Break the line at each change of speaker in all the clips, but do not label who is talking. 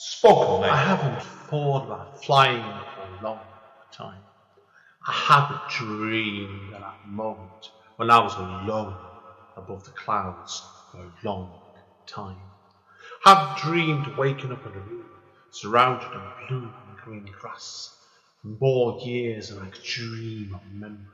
Spoken I haven't thought about flying for a long time. I haven't dreamed of that moment when I was alone above the clouds for a long time. I've dreamed of waking up in a room surrounded in blue and green grass for more years than I could dream of remembering.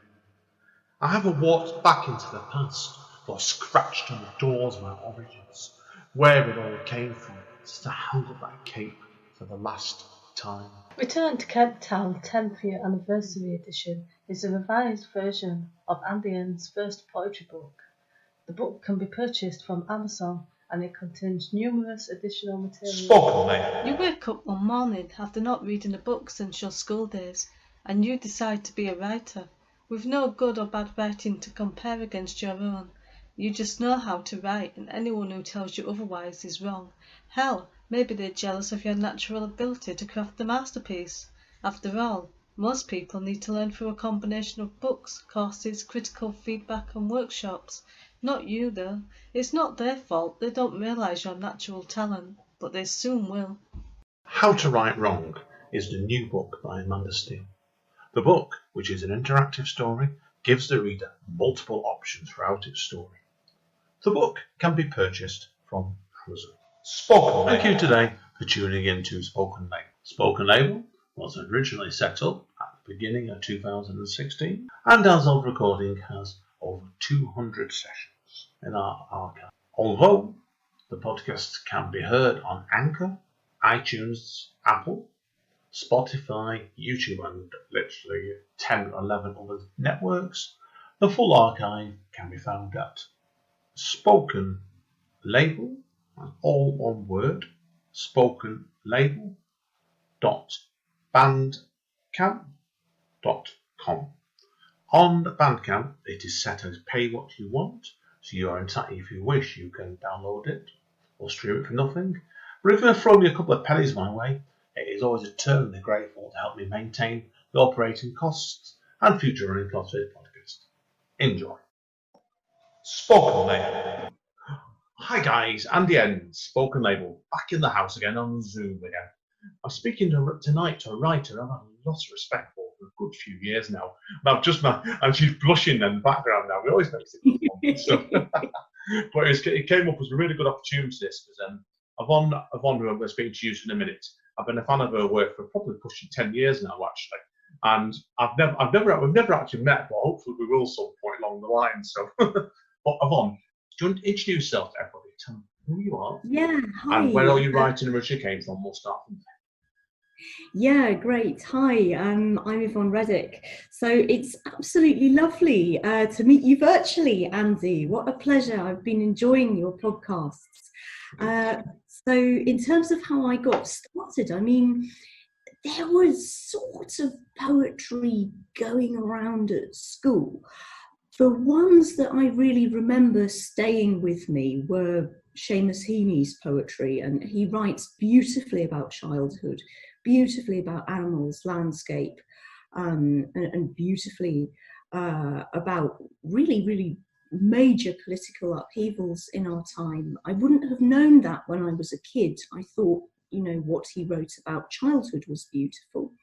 I haven't walked back into the past or scratched on the doors of my origins, where it all came from, just to hang up that cape for the last time.
Return to Kent Town 10th Year Anniversary Edition is a revised version of Andy N's first poetry book. The book can be purchased from Amazon and it contains numerous additional material.
Spoken name.
You wake up one morning after not reading a book since your school days and you decide to be a writer. With no good or bad writing to compare against your own. You just know how to write and anyone who tells you otherwise is wrong. Hell, maybe they're jealous of your natural ability to craft the masterpiece. After all, most people need to learn through a combination of books, courses, critical feedback and workshops. Not you though. It's not their fault they don't realise your natural talent, but they soon will.
How to Write Wrong is the new book by Amanda Steele. The book, which is an interactive story, gives the reader multiple options throughout its story. The book can be purchased from Amazon. Spoken Thank you today for tuning in to Spoken Label. Spoken Label was originally set up at the beginning of 2016 and as of recording has over 200 sessions in our archive. Although the podcast can be heard on Anchor, iTunes, Apple, Spotify, YouTube and literally 10 or 11 other networks, the full archive can be found at Spoken Label, all one word, spokenlabel.bandcamp.com. On Bandcamp, it is set as pay what you want, so you are entitled, if you wish, you can download it or stream it for nothing. But if you throw me a couple of pennies my way, it is always eternally grateful to help me maintain the operating costs and future running costs of this podcast. Enjoy. Spoken Label. Hi guys, Andy N, Spoken Label, back in the house again on Zoom again. I'm speaking tonight to a writer I've had a lot of respect for a good few years now. And she's blushing in the background now. We always make it stuff. But it came up as a really good opportunity this because Yvonne, who I'm going to speak to you in a minute, I've been a fan of her work for probably pushing 10 years now, actually. And we've never actually met, but hopefully we will some point along the line. So, but Yvonne, do you want to introduce yourself to everybody? Tell them who you are.
Yeah, hi.
And where are you writing originally came from? We'll start from there.
Yeah, great. Hi, I'm Yvonne Reddick. So it's absolutely lovely to meet you virtually, Andy. What a pleasure. I've been enjoying your podcasts. So in terms of how I got started, I mean, there was sort of poetry going around at school. The ones that I really remember staying with me were Seamus Heaney's poetry, and he writes beautifully about childhood, beautifully about animals, landscape, and beautifully about really, really major political upheavals in our time. I wouldn't have known that when I was a kid. I thought, what he wrote about childhood was beautiful.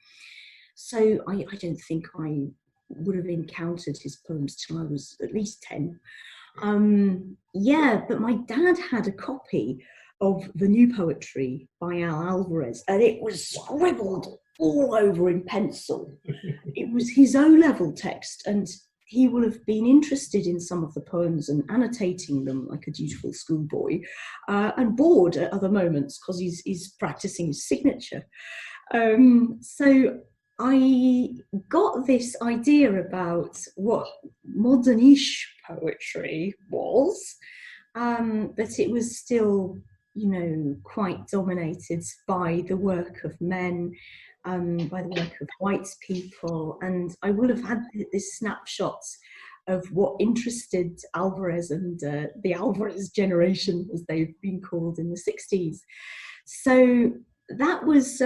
So I don't think I would have encountered his poems till I was at least 10. But my dad had a copy of the new poetry by Al Alvarez, and it was scribbled all over in pencil. It was his O-level text, and he will have been interested in some of the poems and annotating them like a dutiful schoolboy, and bored at other moments because he's practicing his signature. So I got this idea about what modern-ish poetry was, that it was still, quite dominated by the work of men, by the work of white people. And I will have had this snapshot of what interested Alvarez and the Alvarez generation, as they've been called in the 60s. So that was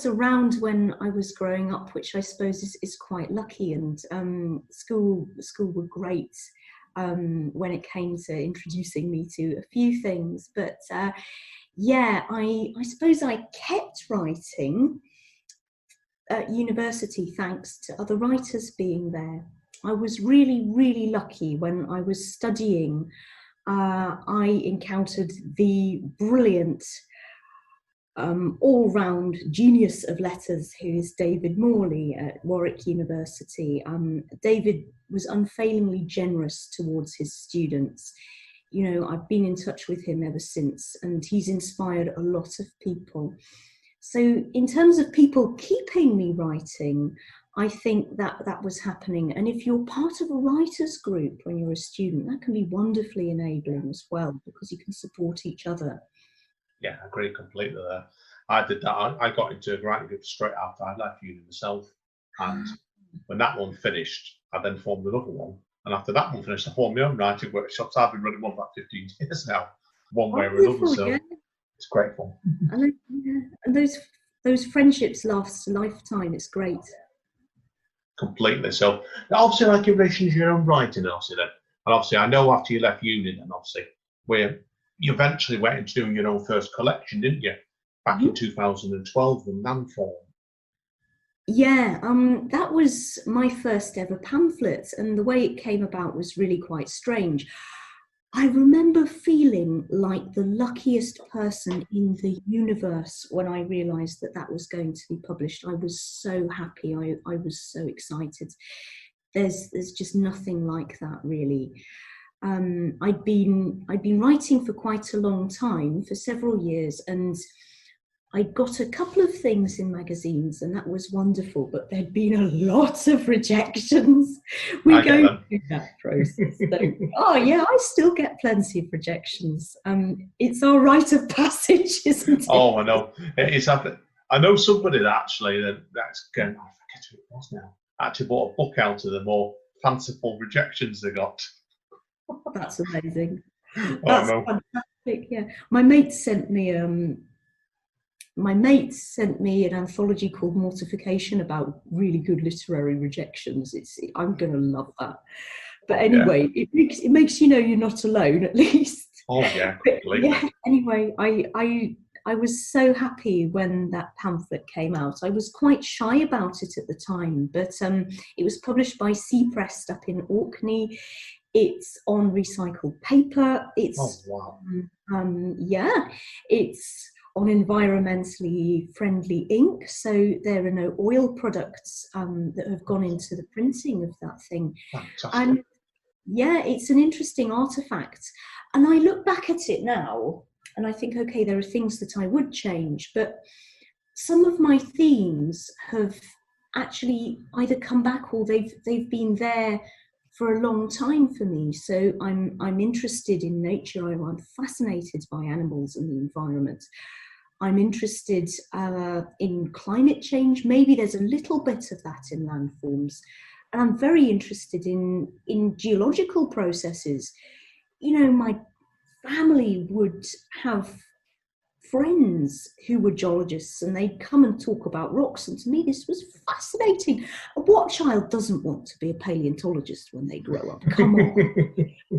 around when I was growing up, which I suppose is quite lucky. And school were great when it came to introducing me to a few things. But Yeah, I suppose I kept writing at university thanks to other writers being there. I was really, really lucky when I was studying. I encountered the brilliant all-round genius of letters, who is David Morley at Warwick University. David was unfailingly generous towards his students. You know, I've been in touch with him ever since, and he's inspired a lot of people. So in terms of people keeping me writing, I think that that was happening. And if you're part of a writers group when you're a student, that can be wonderfully enabling as well, because you can support each other.
Yeah, I agree completely there. I did that. I got into a writing group straight after I left uni myself. And when that one finished, I then formed another one. And after that one finished, I formed my own writing workshops. I've been running one for about 15 years now, one way or another. So
Yeah.
it's great fun.
And those friendships last a lifetime. It's great.
Completely. So obviously, like in relation to your own writing, obviously, then, and obviously, I know after you left uni, and obviously, where you eventually went into doing your own first collection, didn't you? Back in 2012 in Landform.
Yeah, that was my first ever pamphlet, and the way it came about was really quite strange. I remember feeling like the luckiest person in the universe when I realised that that was going to be published. I was so happy. I was so excited. There's just nothing like that, really. I'd been writing for quite a long time, for several years, and I got a couple of things in magazines, and that was wonderful, but there'd been a lot of rejections. We go through that process. So, oh yeah, I still get plenty of rejections. It's our rite of passage, isn't it?
Oh, I know. It's happening. I know somebody that actually that's going. I forget who it was now. Actually bought a book out of the more fanciful rejections they got.
That's amazing.
That's
fantastic. Yeah, my mate sent me an anthology called Mortification about really good literary rejections. I'm going to love that. But anyway, it makes you know you're not alone, at least.
Oh yeah, completely.
Yeah. Anyway, I was so happy when that pamphlet came out. I was quite shy about it at the time, but it was published by Sea Press up in Orkney. It's on recycled paper. It's it's on environmentally friendly ink, so there are no oil products that have gone into the printing of that thing.
Fantastic.
And yeah, it's an interesting artifact. And I look back at it now and I think, okay, there are things that I would change, but some of my themes have actually either come back or they've been there for a long time for me. So I'm interested in nature. I'm fascinated by animals and the environment. I'm interested in climate change. Maybe there's a little bit of that in landforms. And I'm very interested in geological processes. You know, my family would have friends who were geologists and they'd come and talk about rocks, and to me this was fascinating. What child doesn't want to be a paleontologist when they grow up? Come on.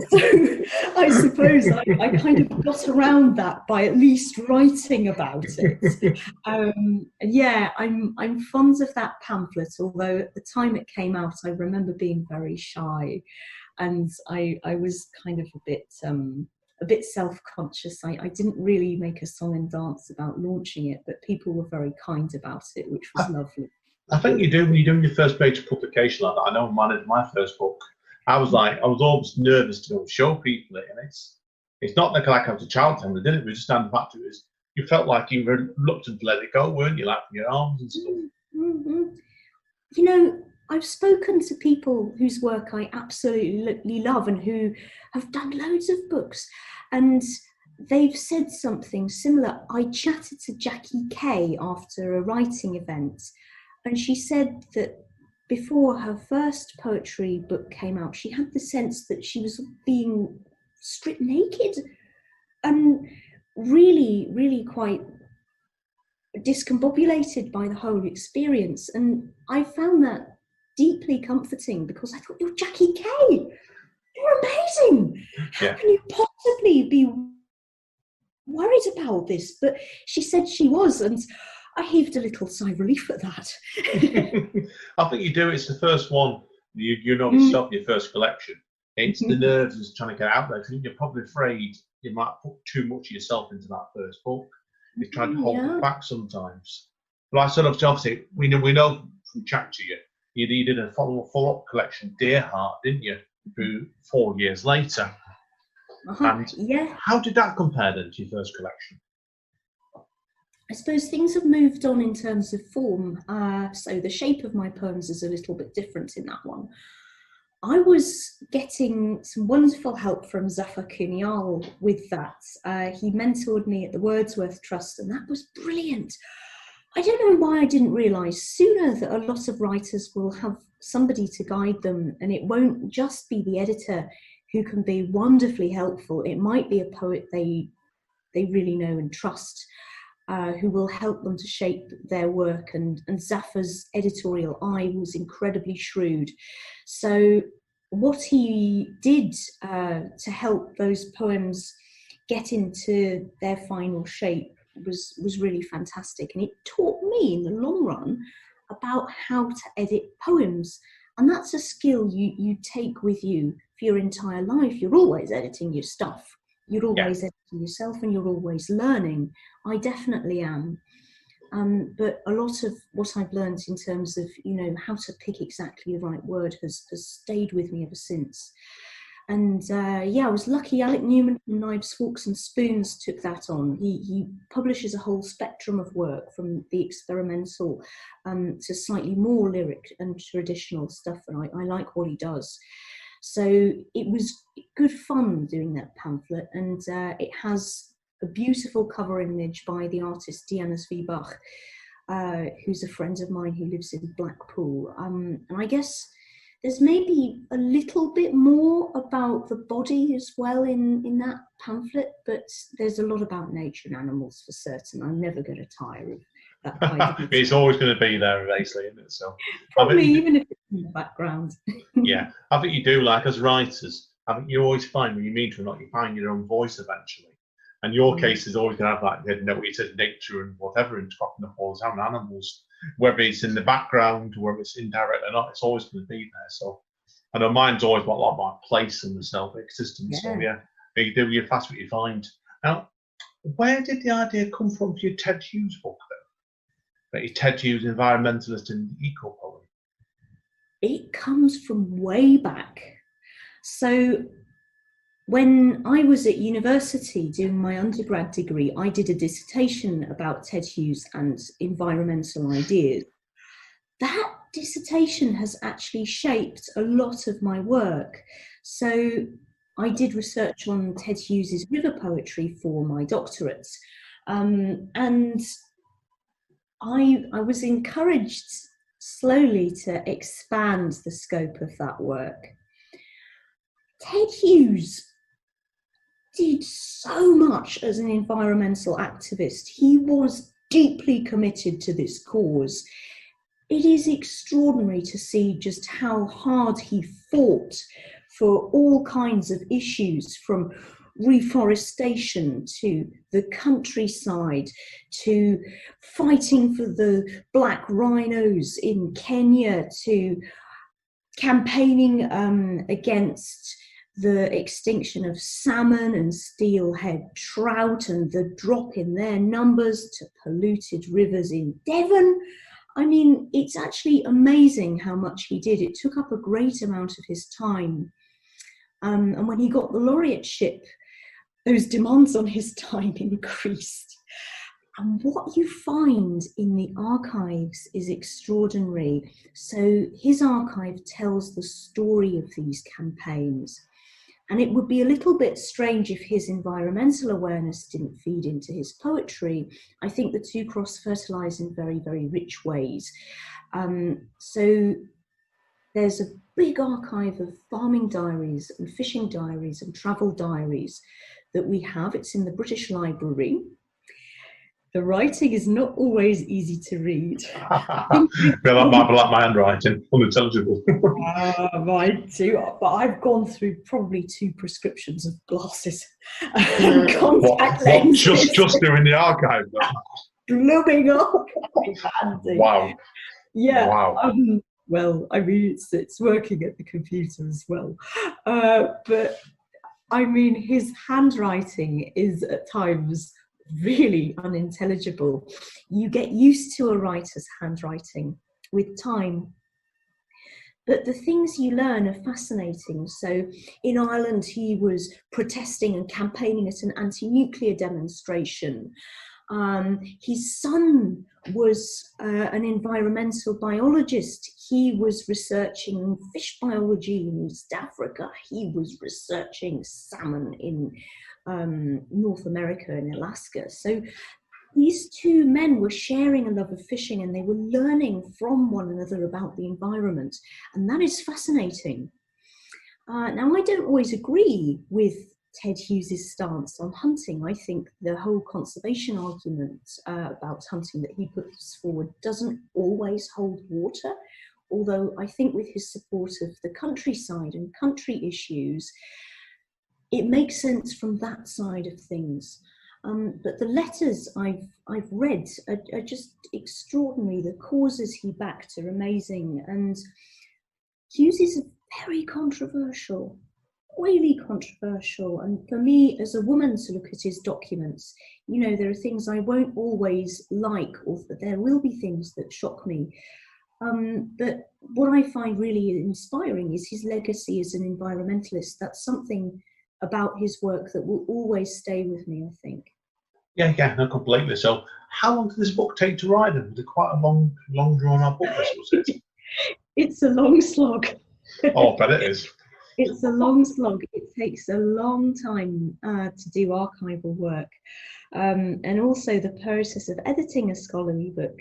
So I suppose I kind of got around that by at least writing about it. Yeah, I'm fond of that pamphlet, although at the time it came out I remember being very shy, and I was kind of a bit self-conscious. I didn't really make a song and dance about launching it, but people were very kind about it, which was lovely.
I think you do when you're doing your first major publication like that. I know when I did my first book, I was always nervous to go and show people it, and it's not like I was a child when I did it. We just stand back to it. You felt like you were reluctant to let it go, weren't you? Like from your arms and stuff.
Mm-hmm. You know, I've spoken to people whose work I absolutely love and who have done loads of books, and they've said something similar. I chatted to Jackie Kay after a writing event, and she said that before her first poetry book came out, she had the sense that she was being stripped naked and really, really quite discombobulated by the whole experience. And I found that deeply comforting, because I thought, you're Jackie Kay, you're amazing. How can you possibly be worried about this, but she said she was, and I heaved a little sigh of relief at that.
I think you do. It's the first one. You know yourself, your first collection. It's the nerves of trying to get out there. Because you're probably afraid you might put too much of yourself into that first book. You're trying to hold it back sometimes. But I sort of obviously we know from chatting to you, you did a follow-up collection, Dear Heart, didn't you? Through 4 years later. And how did that compare then to your first collection?
I suppose things have moved on in terms of form. So the shape of my poems is a little bit different in that one. I was getting some wonderful help from Zafar Kunyal with that. He mentored me at the Wordsworth Trust, and that was brilliant. I don't know why I didn't realise sooner that a lot of writers will have somebody to guide them, and it won't just be the editor who can be wonderfully helpful. It might be a poet they really know and trust, who will help them to shape their work. And Zafar's editorial eye was incredibly shrewd. So what he did to help those poems get into their final shape was really fantastic. And it taught me in the long run about how to edit poems. And that's a skill you take with you for your entire life. You're always editing your stuff. You're always editing yourself, and you're always learning. I definitely am. But a lot of what I've learned in terms of, how to pick exactly the right word has stayed with me ever since. And I was lucky. Alec Newman from Knives, Forks and Spoons took that on. He publishes a whole spectrum of work, from the experimental to slightly more lyric and traditional stuff, and I like what he does. So it was good fun doing that pamphlet, and it has a beautiful cover image by the artist Diana Zwiebach, who's a friend of mine who lives in Blackpool. And I guess there's maybe a little bit more about the body as well in that pamphlet, but there's a lot about nature and animals for certain. I'm never going to tire of that kind of
It's always going to be there, basically, isn't it? So
probably even if it's in the background.
Yeah, I think you do. Like, as writers, I think you always find, when you mean to or not, you find your own voice eventually. And your case is always going to have that, what you said, nature and whatever, and cropping up all the time, animals, whether it's in the background, whether it's indirect or not, it's always going to be there. So I know mine's always got a lot about place and the self-existence. So you do, you're fast what you find. Now, where did the idea come from for your Ted Hughes book then? That your Ted Hughes, environmentalist and eco-poet?
It comes from way back. So when I was at university doing my undergrad degree, I did a dissertation about Ted Hughes and environmental ideas. That dissertation has actually shaped a lot of my work. So I did research on Ted Hughes's river poetry for my doctorate. And I was encouraged slowly to expand the scope of that work. Ted Hughes did so much as an environmental activist. He was deeply committed to this cause. It is extraordinary to see just how hard he fought for all kinds of issues, from reforestation to the countryside to fighting for the black rhinos in Kenya to campaigning against the extinction of salmon and steelhead trout and the drop in their numbers, to polluted rivers in Devon. I mean, it's actually amazing how much he did. It took up a great amount of his time. And when he got the laureateship, those demands on his time increased. And what you find in the archives is extraordinary. So his archive tells the story of these campaigns. And it would be a little bit strange if his environmental awareness didn't feed into his poetry. I think the two cross-fertilise in very, very rich ways. So there's a big archive of farming diaries and fishing diaries and travel diaries that we have. It's in the British Library. The writing is not always easy to read.
Yeah, that might be like my handwriting, unintelligible.
Mine too. But I've gone through probably 2 prescriptions of glasses and contact lenses.
Just doing the archive, though.
Blooming up. Handy.
Wow.
Yeah.
Wow.
Well, I mean, it's working at the computer as well. But I mean, his handwriting is at times really unintelligible. You get used to a writer's handwriting with time, but the things you learn are fascinating. So in Ireland, he was protesting and campaigning at an anti-nuclear demonstration. His son was an environmental biologist. He was researching fish biology in East Africa. He was researching salmon in North America and Alaska. So these 2 men were sharing a love of fishing, and they were learning from one another about the environment. And that is fascinating. Now, I don't always agree with Ted Hughes's stance on hunting. I think the whole conservation argument about hunting that he puts forward doesn't always hold water, although I think with his support of the countryside and country issues, it makes sense from that side of things. But the letters I've read are just extraordinary. The causes he backed are amazing, and Hughes is very controversial, really controversial. And for me, as a woman, to look at his documents, you know, there are things I won't always like, or there will be things that shock me. But what I find really inspiring is his legacy as an environmentalist. That's something about his work that will always stay with me, I think.
Yeah, no, completely. So, how long did this book take to write? Was it quite a long drawn-out book? This was it.
It's a long slog.
Oh, I bet it is.
It's a long slog. It takes a long time to do archival work, and also the process of editing a scholarly book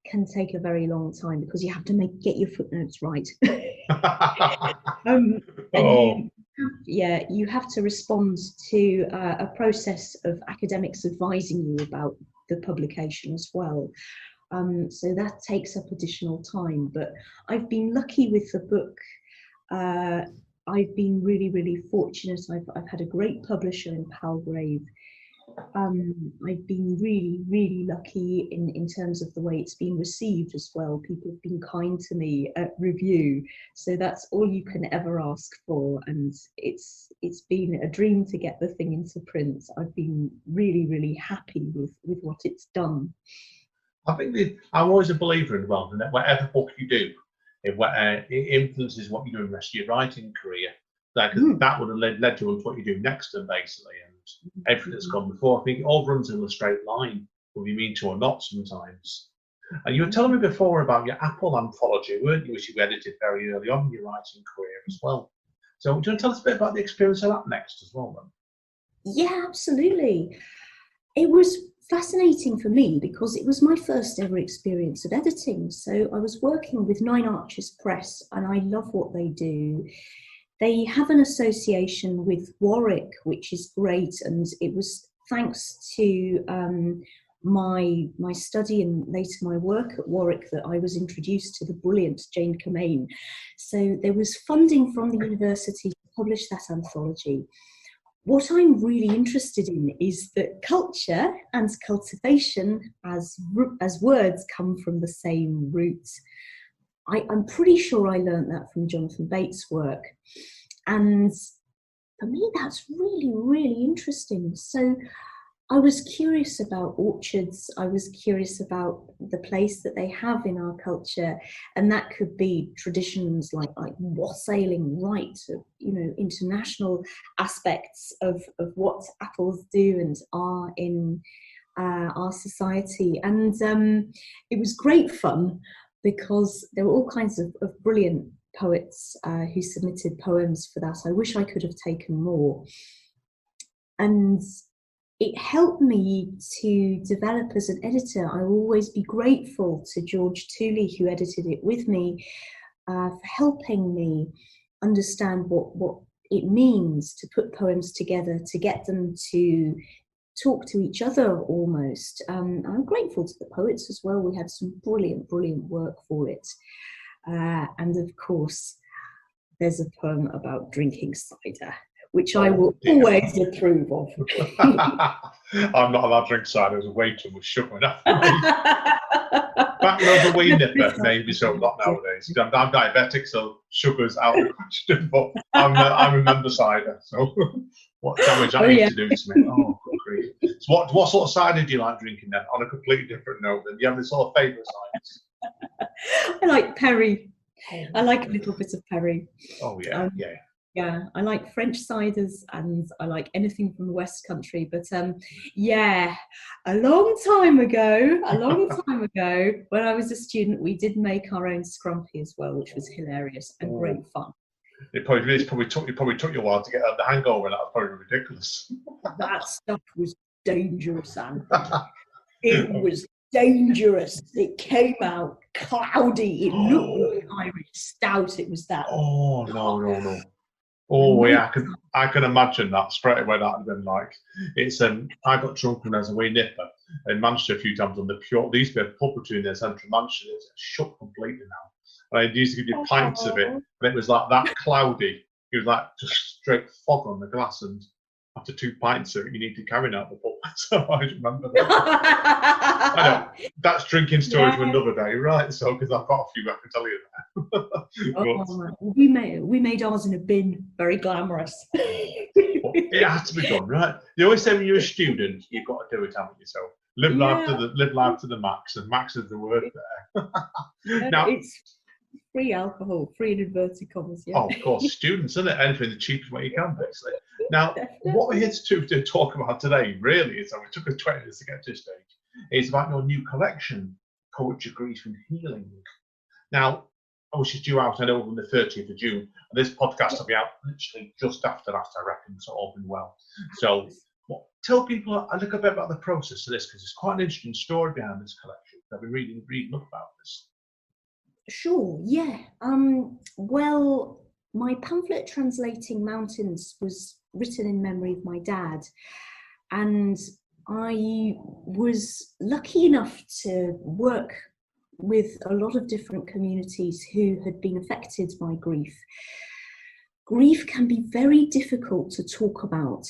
can take a very long time because you have to get your footnotes right. You have to respond to a process of academics advising you about the publication as well. So that takes up additional time. But I've been lucky with the book. I've been really, really fortunate. I've had a great publisher in Palgrave. I've been really, really lucky in terms of the way it's been received as well. People have been kind to me at review, so that's all you can ever ask for. And it's been a dream to get the thing into print. I've been really, really happy with what it's done.
I think I'm always a believer in that whatever book you do, it influences what you do in the rest of your writing career. That would have led you on to what you do next, and basically, and everything that's gone before. I think it all runs in a straight line, whether you mean to or not sometimes. And you were telling me before about your Apple anthology, weren't you, which you edited very early on in your writing career as well. So do you want to tell us a bit about the experience of that next as well, then?
Yeah, absolutely. It was fascinating for me because it was my first ever experience of editing. So I was working with Nine Arches Press, and I love what they do. They have an association with Warwick, which is great, and it was thanks to my study and later my work at Warwick that I was introduced to the brilliant Jane Cummane. So there was funding from the university to publish that anthology. What I'm really interested in is that culture and cultivation as words come from the same roots. I'm pretty sure I learned that from Jonathan Bates' work. And for me, that's really, really interesting. So I was curious about orchards. I was curious about the place that they have in our culture. And that could be traditions like wassailing, right, international aspects of what apples do and are in our society. And it was great fun, because there were all kinds of brilliant poets who submitted poems for that. I wish I could have taken more. And it helped me to develop as an editor. I will always be grateful to George Tooley, who edited it with me, for helping me understand what it means to put poems together, to get them to talk to each other almost. I'm grateful to the poets as well. We had some brilliant work for it. And of course, there's a poem about drinking cider, which I will always approve of.
I'm not allowed to drink cider. There's way too much sugar in that. Back when I was a wee nipper, maybe so, not nowadays. I'm diabetic, so sugar's out of the question. But I remember cider. So what damage that needs to do to me? Oh, good grief. So what sort of cider do you like drinking then? On a completely different note, then, do you have any sort of favourite ciders?
I like Perry. I like a little bit of Perry.
Oh yeah,
Yeah, I like French ciders and I like anything from the West Country. But yeah, a long time ago, when I was a student, we did make our own scrumpy as well, which was hilarious and great fun.
It probably took you a while to get the hangover, and that was probably ridiculous.
That stuff was dangerous, Anne. It was dangerous. It came out cloudy. It looked like Irish stout. It was that.
Oh no. Oh yeah, I can imagine that straight away. That had been like, it's I got drunk when I was a wee nipper in Manchester a few times on the pure. There used to be a pub between the centre of Manchester. It's shut completely now. And I used to give you pints of it, and it was like that cloudy. It was like just straight fog on the glass, and after 2 pints of it, you need to carry out the pub. So I remember that. I know that's drinking story for another day, right? So because I've got a few I can tell you.
We made ours in a bin, very glamorous.
It has to be done, right? They always say when you're a student, you've got to do it, haven't you? So live life to the max, and max is the word there. Now
it's free alcohol, free in inverted commas. Yeah.
Oh, of course, students, isn't it? Anything the cheapest way you can, basically. Now, what we're here to talk about today, really, is that we took us 20 minutes to get to this stage, is about your new collection, Poetry, Grief and Healing. Now, which is due out, I know, on the 30th of June. And this podcast will be out literally just after that, I reckon, so all been well. So, tell people a little bit about the process of this, because it's quite an interesting story behind this collection. I've been reading up about this.
Sure, yeah. Well, my pamphlet Translating Mountains was written in memory of my dad, and I was lucky enough to work with a lot of different communities who had been affected by grief. Grief can be very difficult to talk about.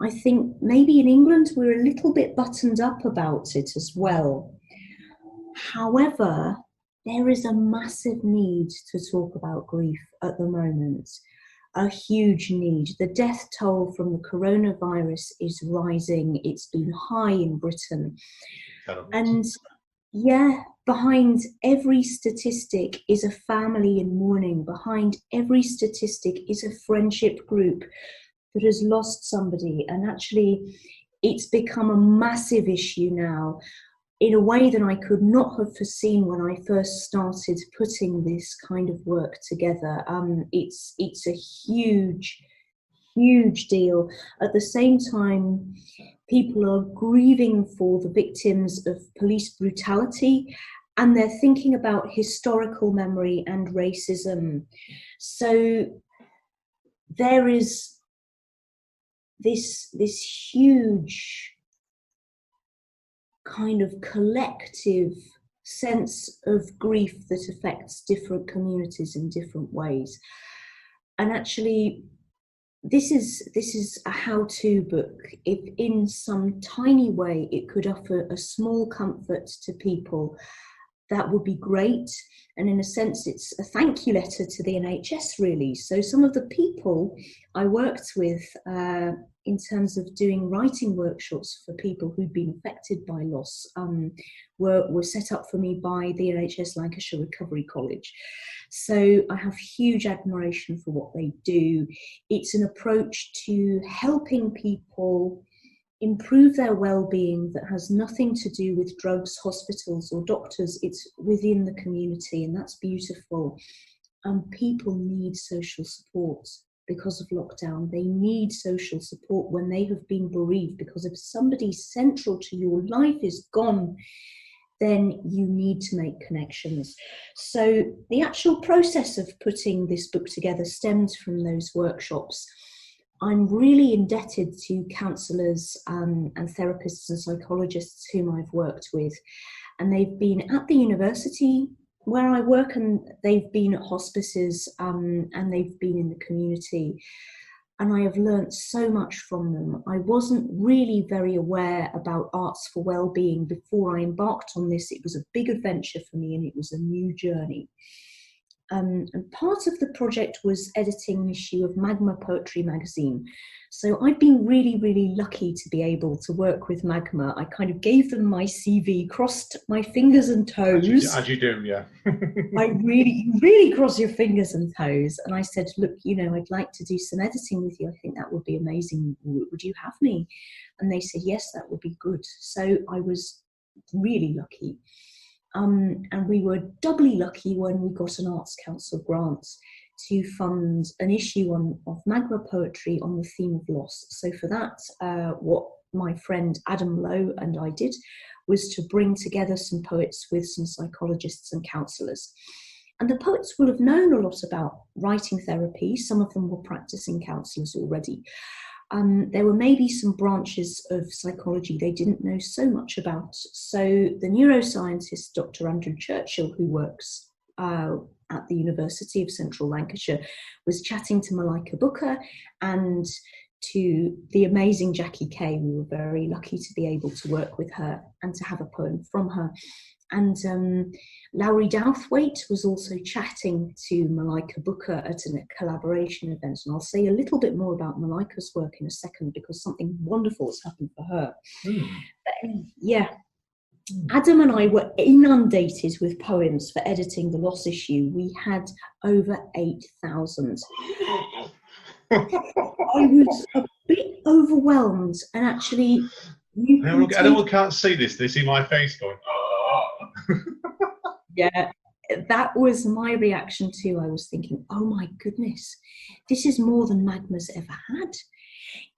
I think maybe in England we're a little bit buttoned up about it as well. However, there is a massive need to talk about grief at the moment, a huge need. The death toll from the coronavirus is rising. It's been high in Britain. And yeah, behind every statistic is a family in mourning. Behind every statistic is a friendship group that has lost somebody. And actually, it's become a massive issue now, in a way that I could not have foreseen when I first started putting this kind of work together. It's a huge deal. At the same time, people are grieving for the victims of police brutality, and they're thinking about historical memory and racism. So there is this huge kind of collective sense of grief that affects different communities in different ways. And actually, this is a how-to book. If in some tiny way it could offer a small comfort to people, that would be great. And in a sense, it's a thank you letter to the NHS, really. So some of the people I worked with in terms of doing writing workshops for people who'd been affected by loss were set up for me by the NHS Lancashire Recovery College. So I have huge admiration for what they do. It's an approach to helping people improve their well-being that has nothing to do with drugs, hospitals or doctors. It's within the community, and that's beautiful. People need social support because of lockdown. They need social support when they have been bereaved, because if somebody central to your life is gone, then you need to make connections. So the actual process of putting this book together stemmed from those workshops. I'm really indebted to counsellors and therapists and psychologists whom I've worked with. And they've been at the university where I work, and they've been at hospices, and they've been in the community. And I have learnt so much from them. I wasn't really very aware about arts for well-being before I embarked on this. It was a big adventure for me, and it was a new journey. And part of the project was editing an issue of Magma Poetry magazine. So I've been really, really lucky to be able to work with Magma. I kind of gave them my CV, crossed my fingers and toes.
As you do, yeah.
I really, really cross your fingers and toes. And I said, look, you know, I'd like to do some editing with you. I think that would be amazing. Would you have me? And they said, yes, that would be good. So I was really lucky. And we were doubly lucky when we got an Arts Council grant to fund an issue of Magma poetry on the theme of loss. So for that, what my friend Adam Lowe and I did was to bring together some poets with some psychologists and counsellors. And the poets will have known a lot about writing therapy. Some of them were practicing counsellors already. There were maybe some branches of psychology they didn't know so much about. So the neuroscientist, Dr. Andrew Churchill, who works at the University of Central Lancashire, was chatting to Malika Booker and to the amazing Jackie Kay. We were very lucky to be able to work with her and to have a poem from her. And Lowry Douthwaite was also chatting to Malika Booker at a collaboration event. And I'll say a little bit more about Malika's work in a second, because something wonderful has happened for her. But, yeah, Adam and I were inundated with poems for editing the Loss issue. We had over 8,000. I was a bit overwhelmed, and actually...
Anyone can't see this. They see my face going, oh.
Yeah, that was my reaction too. I was thinking, oh my goodness, this is more than Magma's ever had.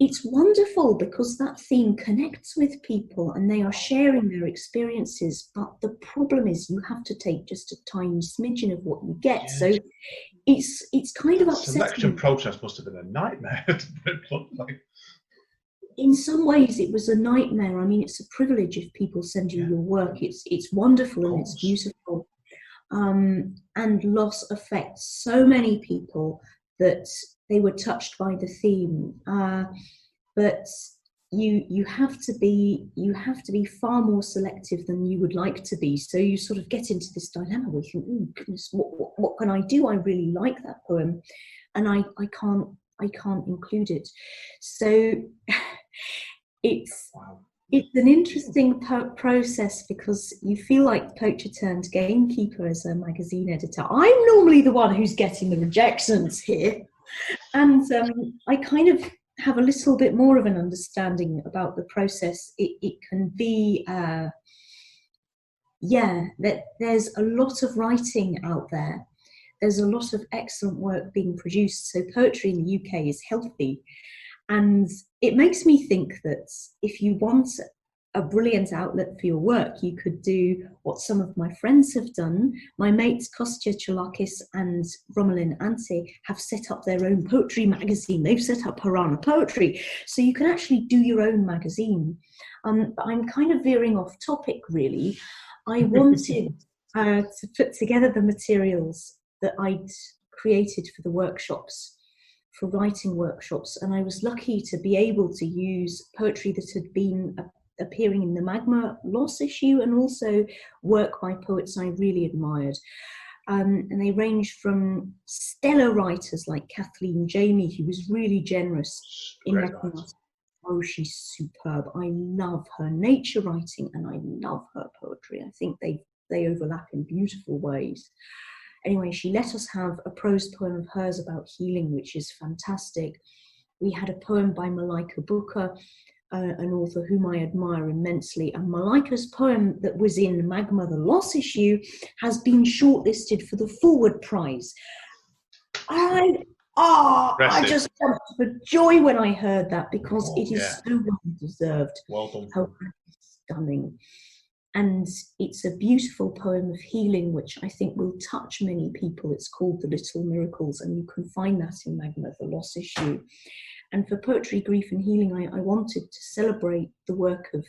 It's wonderful because that theme connects with people and they are sharing their experiences. But the problem is you have to take just a tiny smidgen of what you get. Yeah. So it's kind of upsetting.
The selection process must have been a nightmare to put it bluntly.
In some ways, it was a nightmare. I mean, it's a privilege if people send you your work. It's wonderful and it's beautiful. And loss affects so many people that they were touched by the theme. But you have to be far more selective than you would like to be. So you sort of get into this dilemma where you think, oh goodness, what can I do? I really like that poem, and I can't include it. So it's an interesting process because you feel like poacher turned gamekeeper as a magazine editor. I'm normally the one who's getting the rejections here, and I kind of have a little bit more of an understanding about the process. It can be that there's a lot of writing out there. There's a lot of excellent work being produced. So poetry in the UK is healthy. And it makes me think that if you want a brilliant outlet for your work, you could do what some of my friends have done. My mates Kostya Chalakis and Romalin Ante have set up their own poetry magazine. They've set up Harana Poetry. So you can actually do your own magazine. But I'm kind of veering off topic, really. I wanted to put together the materials that I'd created for the workshops, for writing workshops, and I was lucky to be able to use poetry that had been appearing in the Magma Loss issue and also work by poets I really admired. And they ranged from stellar writers like Kathleen Jamie, who was really generous in recognizing, oh, she's superb. I love her nature writing and I love her poetry. I think they overlap in beautiful ways. Anyway, she let us have a prose poem of hers about healing, which is fantastic. We had a poem by Malika Booker, an author whom I admire immensely. And Malika's poem that was in Magma the Loss issue has been shortlisted for the Forward Prize. I just jumped for joy when I heard that because it is so well deserved.
Well done.
How stunning. And it's a beautiful poem of healing, which I think will touch many people. It's called The Little Miracles, and you can find that in Magma, the Loss issue. And for Poetry, Grief and Healing, I wanted to celebrate the work of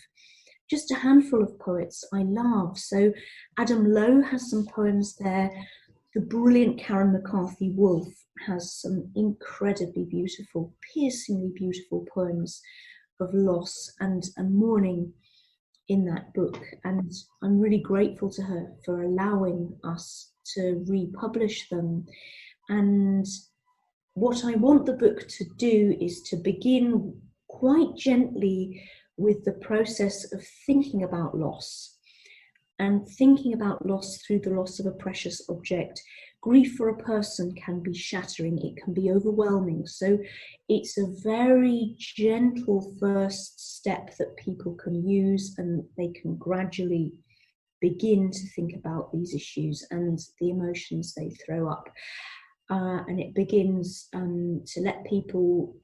just a handful of poets I love. So Adam Lowe has some poems there. The brilliant Karen McCarthy Wolf has some incredibly beautiful, piercingly beautiful poems of loss and mourning in that book. And I'm really grateful to her for allowing us to republish them. And what I want the book to do is to begin quite gently with the process of thinking about loss, and thinking about loss through the loss of a precious object. Grief for a person can be shattering, it can be overwhelming. So it's a very gentle first step that people can use, and they can gradually begin to think about these issues and the emotions they throw up. And it begins to let people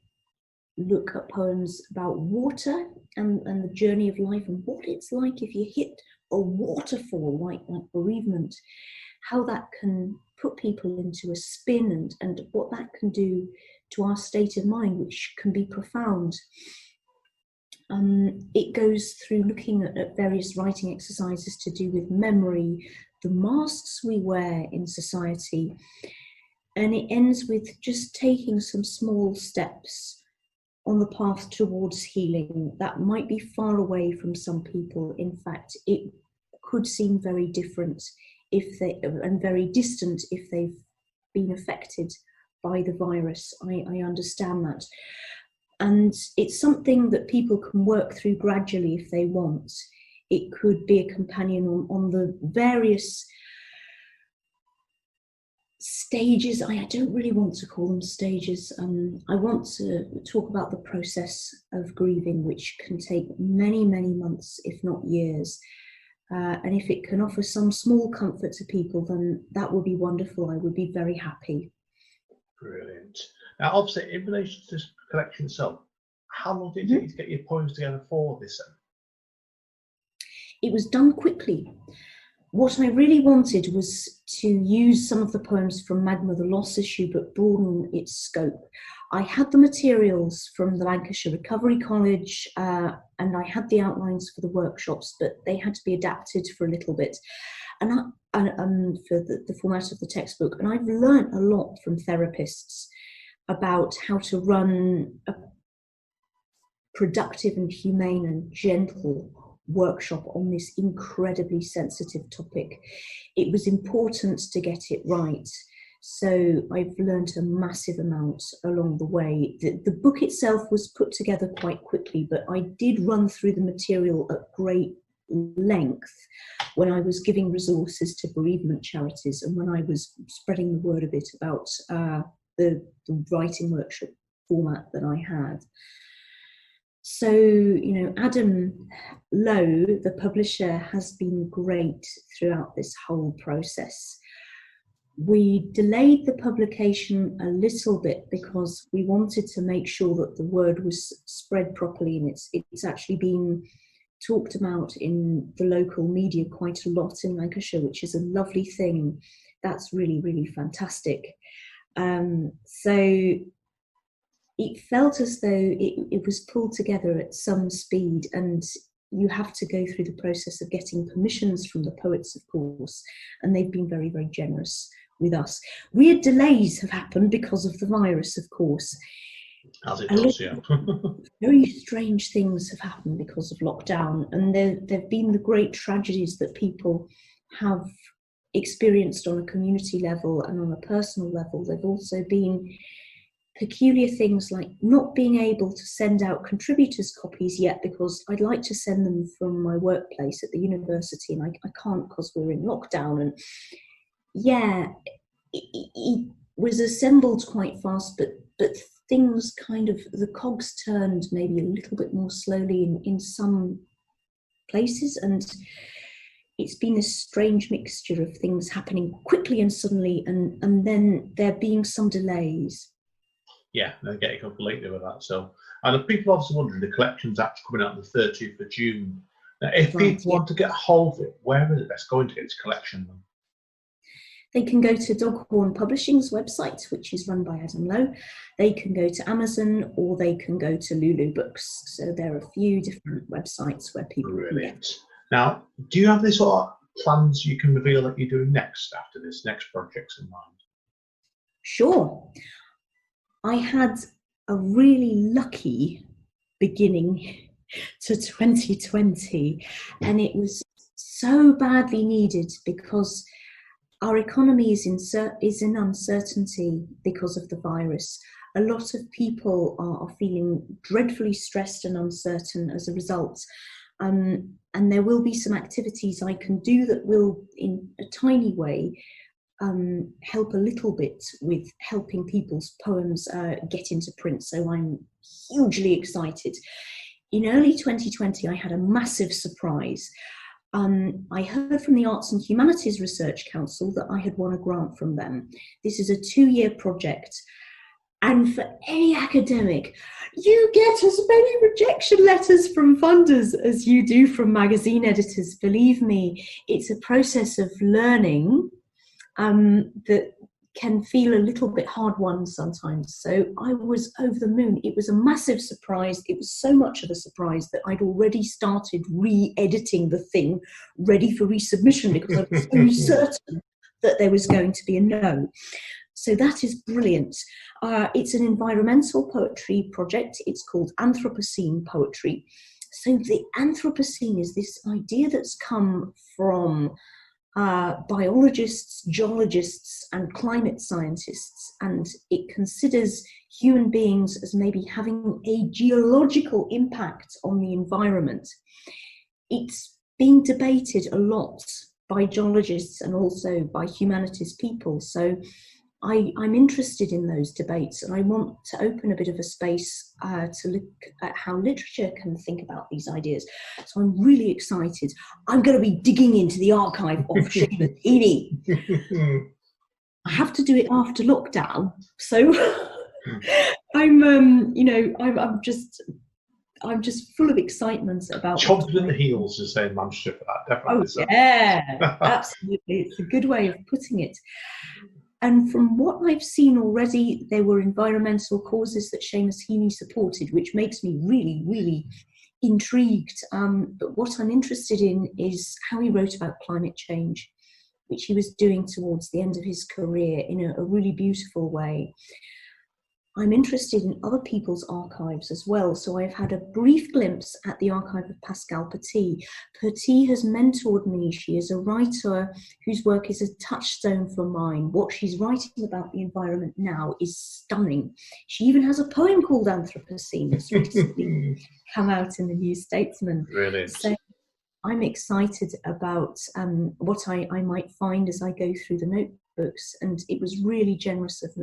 look at poems about water and the journey of life, and what it's like if you hit a waterfall like bereavement, how that can put people into a spin, and what that can do to our state of mind, which can be profound. It goes through looking at various writing exercises to do with memory, the masks we wear in society, and it ends with just taking some small steps on the path towards healing that might be far away from some people. In fact, it could seem very different and very distant if they've been affected by the virus. I understand that. And it's something that people can work through gradually if they want. It could be a companion on the various stages. I don't really want to call them stages. I want to talk about the process of grieving, which can take many, many months, if not years. And if it can offer some small comfort to people, then that would be wonderful. I would be very happy.
Brilliant. Now, obviously, in relation to this collection itself, how long did it take you to get your poems together for this?
It was done quickly. What I really wanted was to use some of the poems from Magma the Loss issue, but broaden its scope. I had the materials from the Lancashire Recovery College, and I had the outlines for the workshops, but they had to be adapted for a little bit, and for the format of the textbook. And I've learned a lot from therapists about how to run a productive and humane and gentle workshop on this incredibly sensitive topic. It was important to get it right. So I've learned a massive amount along the way. The book itself was put together quite quickly, but I did run through the material at great length when I was giving resources to bereavement charities, and when I was spreading the word a bit about the writing workshop format that I had. So, Adam Lowe, the publisher, has been great throughout this whole process. We delayed the publication a little bit because we wanted to make sure that the word was spread properly, and it's actually been talked about in the local media quite a lot in Lancashire, which is a lovely thing. That's really, really fantastic. So it felt as though it was pulled together at some speed, and you have to go through the process of getting permissions from the poets, of course, and they've been very, very generous with us. Weird delays have happened because of the virus, of course.
As it does, yeah.
Very strange things have happened because of lockdown, and there've been the great tragedies that people have experienced on a community level and on a personal level. There've also been peculiar things like not being able to send out contributors' copies yet, because I'd like to send them from my workplace at the university, and I can't because we're in lockdown. And yeah, it was assembled quite fast, but things kind of, the cogs turned maybe a little bit more slowly in some places, and it's been a strange mixture of things happening quickly and suddenly, and then there being some delays.
Yeah, they're getting up lately with that. So, and people obviously wondering, the collection's actually coming out on the 30th of June. Now, if people want to get hold of it, where is it best going to get its collection?
They can go to Doghorn Publishing's website, which is run by Adam Lowe. They can go to Amazon, or they can go to Lulu Books. So there are a few different websites where people can get.
Now, do you have any sort of plans you can reveal that you're doing next after this, next projects in mind?
Sure. I had a really lucky beginning to 2020, and it was so badly needed because our economy is in uncertainty because of the virus. A lot of people are feeling dreadfully stressed and uncertain as a result. And there will be some activities I can do that will, in a tiny way, help a little bit with helping people's poems get into print. So I'm hugely excited. In early 2020, I had a massive surprise. I heard from the Arts and Humanities Research Council that I had won a grant from them. This is a 2-year project. And for any academic, you get as many rejection letters from funders as you do from magazine editors. Believe me, it's a process of learning that can feel a little bit hard-won sometimes. So I was over the moon. It was a massive surprise. It was so much of a surprise that I'd already started re-editing the thing, ready for resubmission, because I was so certain that there was going to be a no. So that is brilliant. It's an environmental poetry project. It's called Anthropocene Poetry. So the Anthropocene is this idea that's come from biologists, geologists, and climate scientists, and it considers human beings as maybe having a geological impact on the environment. It's being debated a lot by geologists and also by humanities people. So I'm interested in those debates, and I want to open a bit of a space to look at how literature can think about these ideas. So I'm really excited. I'm going to be digging into the archive of Seamus Heaney. I have to do it after lockdown, so I'm just full of excitement about.
Chomping at the heels to say Manchester for that, definitely.
Oh yeah, absolutely. It's a good way of putting it. And from what I've seen already, there were environmental causes that Seamus Heaney supported, which makes me really, really intrigued. But what I'm interested in is how he wrote about climate change, which he was doing towards the end of his career in a really beautiful way. I'm interested in other people's archives as well. So I've had a brief glimpse at the archive of Pascal Petit. Petit has mentored me. She is a writer whose work is a touchstone for mine. What she's writing about the environment now is stunning. She even has a poem called Anthropocene that's recently come out in the New Statesman.
Really?
So I'm excited about what I might find as I go through the notebooks. And it was really generous of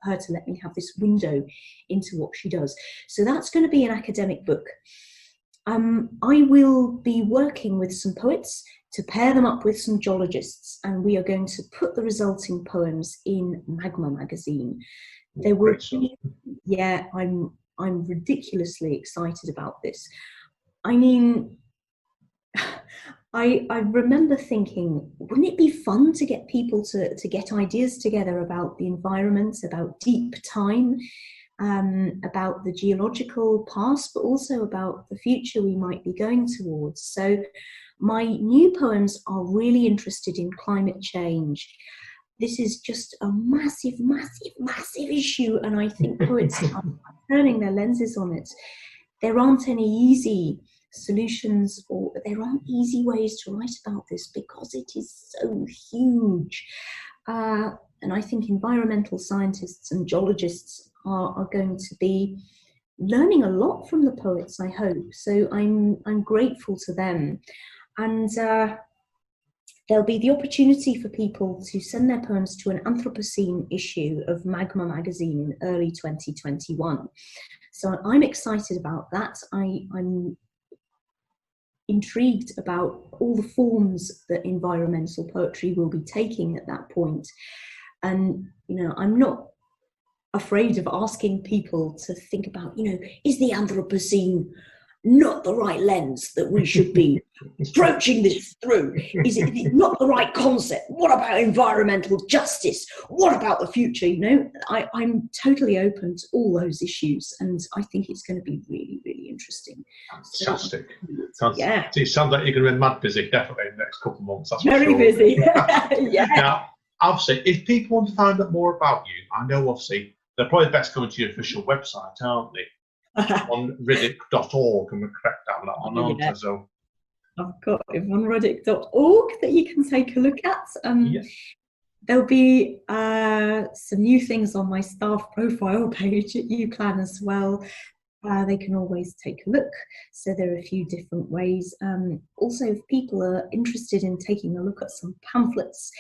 her to let me have this window into what she does. So that's going to be an academic book. I will be working with some poets to pair them up with some geologists, and we are going to put the resulting poems in Magma magazine. There will be, yeah, I'm ridiculously excited about this. I mean, I remember thinking, wouldn't it be fun to get people to get ideas together about the environment, about deep time, about the geological past, but also about the future we might be going towards. So my new poems are really interested in climate change. This is just a massive, massive, massive issue, and I think poets are turning their lenses on it. There aren't any easy solutions, or there aren't easy ways to write about this because it is so huge. And I think environmental scientists and geologists are going to be learning a lot from the poets, I hope. So I'm grateful to them. And there'll be the opportunity for people to send their poems to an Anthropocene issue of Magma magazine in early 2021. So I'm excited about that. I'm intrigued about all the forms that environmental poetry will be taking at that point. And, I'm not afraid of asking people to think about, is the Anthropocene not the right lens that we should be approaching this through? Is it not the right concept? What about environmental justice? What about the future? You know, I'm totally open to all those issues, and I think it's going to be really, really interesting.
Fantastic.
Yeah.
It sounds like you're going to be mad busy, definitely, in the next couple of months. That's
Very
for sure.
busy. Yeah.
Now, obviously, if people want to find out more about you, I know obviously they're probably best going to your official website, aren't they? On Reddick.org, and we're correct that on
Yeah.
so
I've got YvonneReddick.org that you can take a look at. There'll be some new things on my staff profile page at UCLan as well. They can always take a look. So there are a few different ways. Also, if people are interested in taking a look at some pamphlets,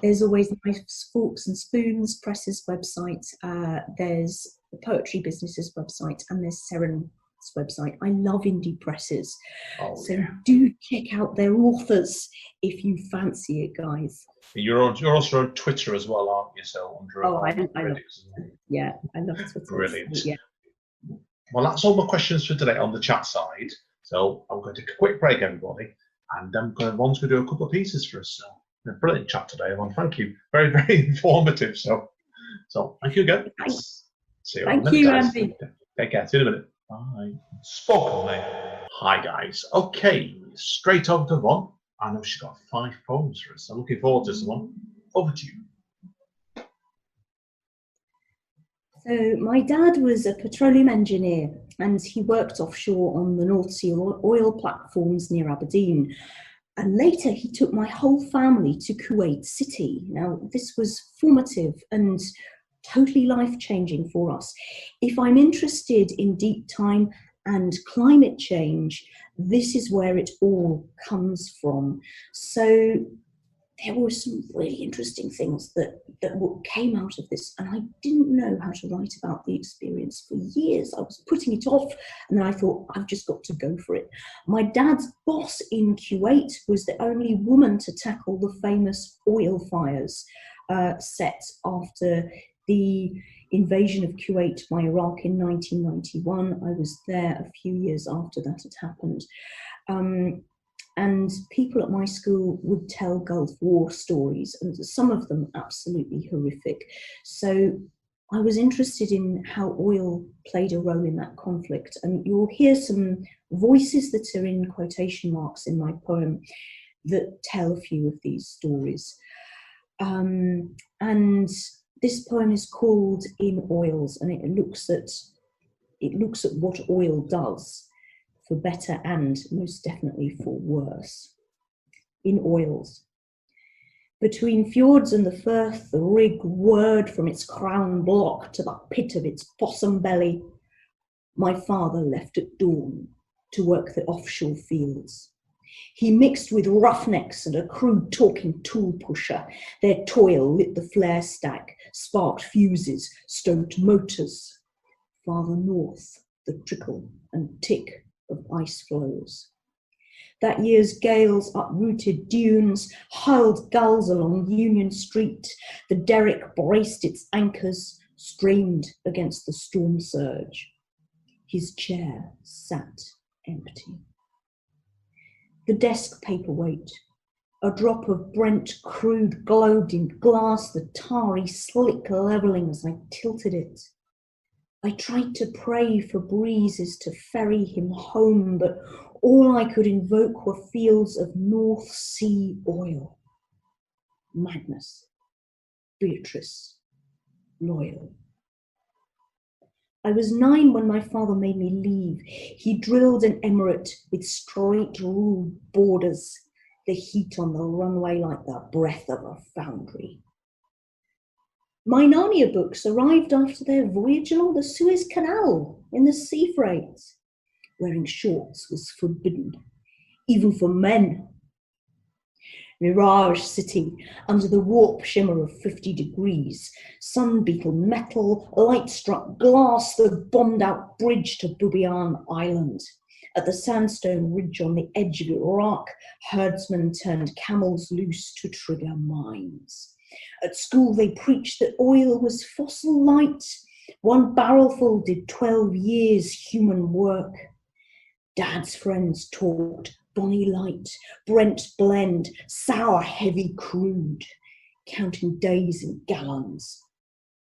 there's always Knives, Forks and Spoons Press's website. There's the Poetry Business's website, and there's Seren's website. I love indie presses. Do check out their authors if you fancy it, guys.
You're also on Twitter as well, aren't you? So
I love Twitter.
Brilliant.
Yeah.
Well, that's all my questions for today on the chat side. So I'm going to take a quick break, everybody, and Yvonne's going to do a couple of pieces for us. So a brilliant chat today, Yvonne. Thank you. Very, very informative. So thank you again.
Thanks.
See you.
Thank you, Andy.
Take care. See you in a minute. Bye. Spoken there. Hi, guys. Okay, straight over to Yvonne. I know she's got 5 poems for us. I'm looking forward to this one. Over to you.
So my dad was a petroleum engineer, and he worked offshore on the North Sea oil platforms near Aberdeen. And later he took my whole family to Kuwait City. Now, this was formative and totally life-changing for us. If I'm interested in deep time and climate change, this is where it all comes from. So there were some really interesting things that came out of this, and I didn't know how to write about the experience for years. I was putting it off, and then I thought, I've just got to go for it. My dad's boss in Kuwait was the only woman to tackle the famous oil fires set after the invasion of Kuwait by Iraq in 1991. I was there a few years after that had happened. And people at my school would tell Gulf War stories, and some of them absolutely horrific. So I was interested in how oil played a role in that conflict. And you'll hear some voices that are in quotation marks in my poem that tell a few of these stories. And this poem is called In Oils, and it looks at what oil does, for better and most definitely for worse. In Oils. Between fjords and the Firth, the rig whirred from its crown block to the pit of its possum belly. My father left at dawn to work the offshore fields. He mixed with roughnecks and a crude talking tool pusher. Their toil lit the flare stack, sparked fuses, stoked motors. Farther north, the trickle and tick of ice floes. That year's gales uprooted dunes, hurled gulls along Union Street. The derrick braced its anchors, strained against the storm surge. His chair sat empty. The desk paperweight, a drop of Brent crude glowed in glass, the tarry slick levelling as I tilted it. I tried to pray for breezes to ferry him home, but all I could invoke were fields of North Sea oil. Magnus, Beatrice, loyal. I was 9 when my father made me leave. He drilled an emirate with straight ruled borders, the heat on the runway like the breath of a foundry. My Narnia books arrived after their voyage along the Suez Canal in the sea freight. Wearing shorts was forbidden, even for men. Mirage City, under the warp shimmer of 50 degrees, sun-beetle metal, light-struck glass, the bombed-out bridge to Bubiyan Island. At the sandstone ridge on the edge of Iraq, herdsmen turned camels loose to trigger mines. At school they preached that oil was fossil light. 1 barrelful did 12 years human work. Dad's friends talked Bonnie Light, Brent Blend, sour heavy crude, counting days in gallons.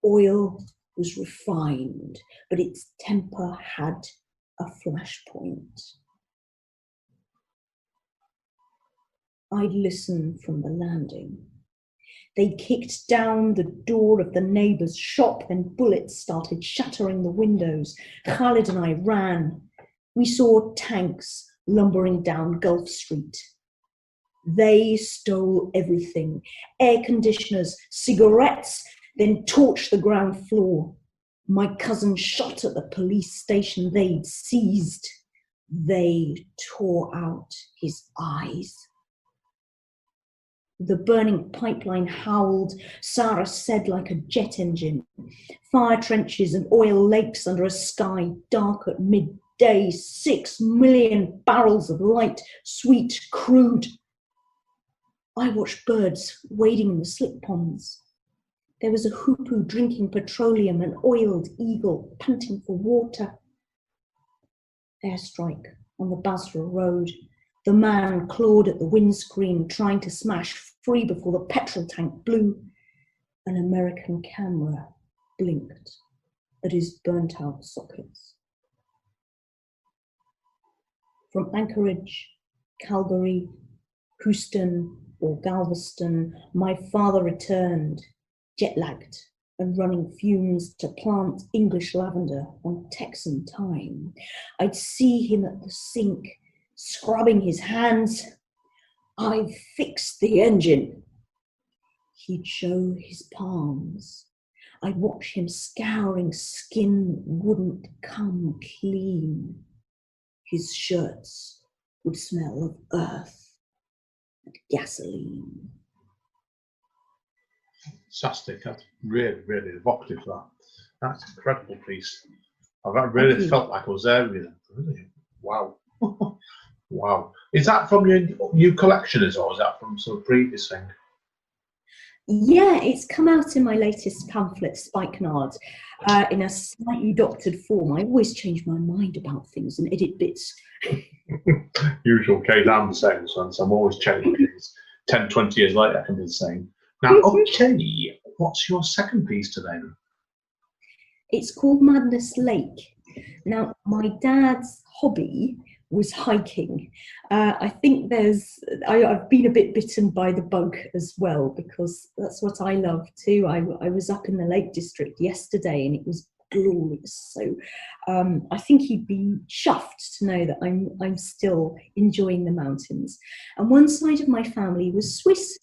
Oil was refined, but its temper had a flashpoint. I'd listen from the landing. They kicked down the door of the neighbour's shop, then bullets started shattering the windows. Khalid and I ran. We saw tanks lumbering down Gulf Street. They stole everything. Air conditioners, cigarettes, then torched the ground floor. My cousin shot at the police station they'd seized. They tore out his eyes. The burning pipeline howled. Sarah said like a jet engine. Fire trenches and oil lakes under a sky dark at midday. 6 million barrels of light, sweet, crude. I watched birds wading in the slip ponds. There was a hoopoe drinking petroleum, an oiled eagle panting for water. Airstrike on the Basra Road. The man clawed at the windscreen, trying to smash free before the petrol tank blew. An American camera blinked at his burnt-out sockets. From Anchorage, Calgary, Houston, or Galveston, my father returned, jet-lagged and running fumes to plant English lavender on Texan thyme. I'd see him at the sink, scrubbing his hands. "I've fixed the engine." He'd show his palms. I'd watch him scouring skin that wouldn't come clean. His shirts would smell of earth and gasoline.
Fantastic. That's really, really evocative, that. That's an incredible piece. I really felt like I was there with it. Really. Wow. Wow. Is that from your new collection, or is that from some previous thing?
Yeah, it's come out in my latest pamphlet, Spikenard, in a slightly doctored form. I always change my mind about things and edit bits.
Usual case, I'm the same, so I'm always changing things. 10, 20 years later, I can be the same. Now, okay, what's your second piece today?
It's called Madness Lake. Now, my dad's hobby was hiking. I think I've been a bit bitten by the bug as well, because that's what I love too. I was up in the Lake District yesterday and it was glorious. So I think he'd be chuffed to know that I'm still enjoying the mountains. And one side of my family was Swiss.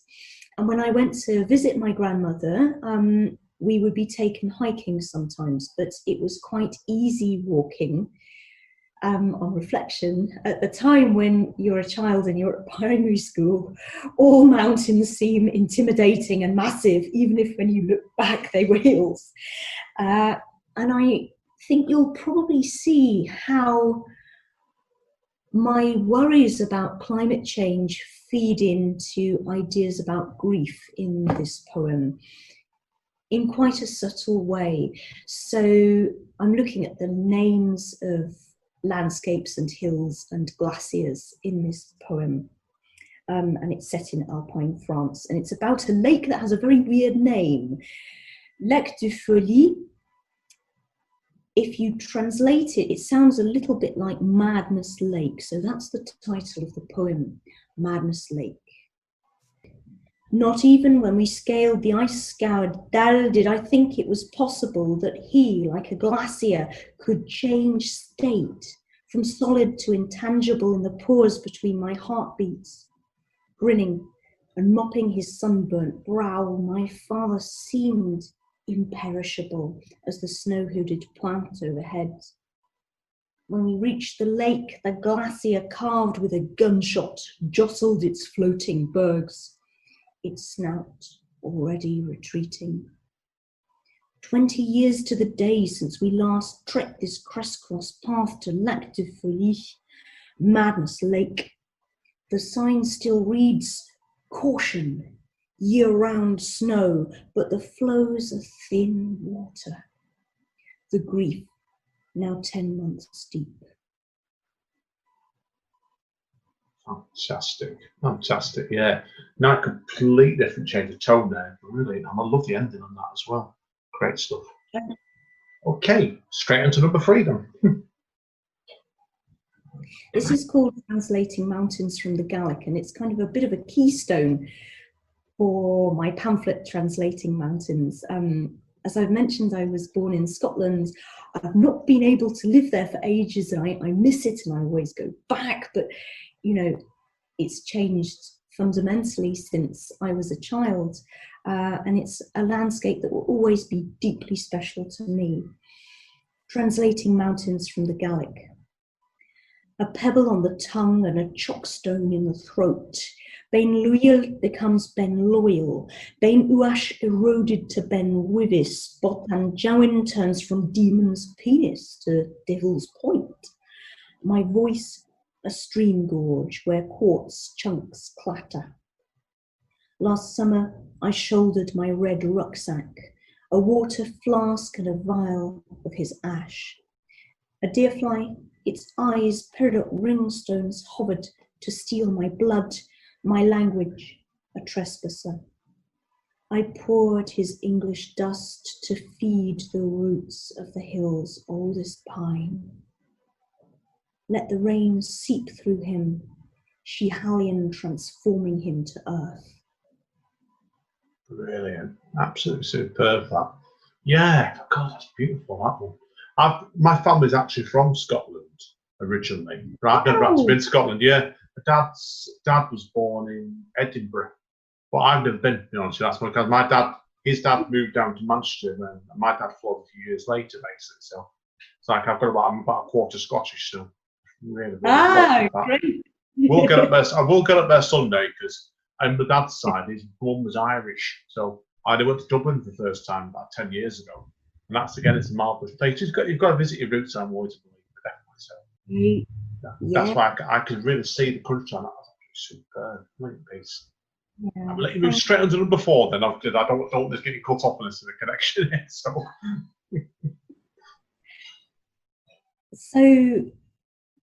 And when I went to visit my grandmother, we would be taken hiking sometimes, but it was quite easy walking. On reflection, at the time when you're a child and you're at primary school, all mountains seem intimidating and massive, even if when you look back they were hills. And I think you'll probably see how my worries about climate change feed into ideas about grief in this poem in quite a subtle way. So I'm looking at the names of landscapes and hills and glaciers in this poem, and it's set in Alpine France, and it's about a lake that has a very weird name, Lac de Folie. If you translate it, it sounds a little bit like Madness Lake, so that's the title of the poem, Madness Lake. Not even when we scaled the ice-scoured Dal did I think it was possible that he, like a glacier, could change state from solid to intangible in the pause between my heartbeats. Grinning and mopping his sunburnt brow, my father seemed imperishable as the snow-hooded plant overhead. When we reached the lake, the glacier, carved with a gunshot, jostled its floating bergs, its snout already retreating. 20 years to the day since we last trekked this crisscross path to Lac de Folie, Madness Lake. The sign still reads, "Caution, year-round snow," but the flows are thin water. The grief, now 10 months deep.
Fantastic, yeah. Now a completely different change of tone there, really. And I love the ending on that as well. Great stuff. Okay, straight into number 3 then.
This is called Translating Mountains from the Gaelic, and it's kind of a bit of a keystone for my pamphlet, Translating Mountains. As I've mentioned, I was born in Scotland. I've not been able to live there for ages, and I miss it, and I always go back, but you know, it's changed fundamentally since I was a child, and it's a landscape that will always be deeply special to me. Translating Mountains from the Gaelic. A pebble on the tongue and a chockstone in the throat. Ben Luil becomes Ben Loyal. Ben Uash eroded to Ben Wivis. Botan Jowin turns from demon's penis to devil's point. My voice, a stream gorge where quartz chunks clatter. Last summer, I shouldered my red rucksack, a water flask and a vial of his ash. A deerfly, its eyes peridot ringstones hovered to steal my blood, my language, a trespasser. I poured his English dust to feed the roots of the hill's oldest pine. Let the rain seep through him, Schiehallion transforming him to earth.
Brilliant, absolutely superb that. Yeah, God, that's beautiful, that one. My family's actually from Scotland originally. Right, I've never actually been to Scotland. Yeah, my dad was born in Edinburgh, but I've never been. To be honest, that's because his dad moved down to Manchester, and my dad followed a few years later, basically. So it's like I'm about a quarter Scottish still. Really
Great.
We'll get up there. I will get up there Sunday because on my dad's side, his mum was Irish, so I went to Dublin for the first time about 10 years ago. And that's again, it's a marvellous place. You've got to visit your roots. I'm always a believer, definitely. So that's why I could really see the countryside. That was superb. Piece.
Yeah.
I'm letting you move straight under number 4. Then I don't want this getting cut off unless there's a connection here.
So,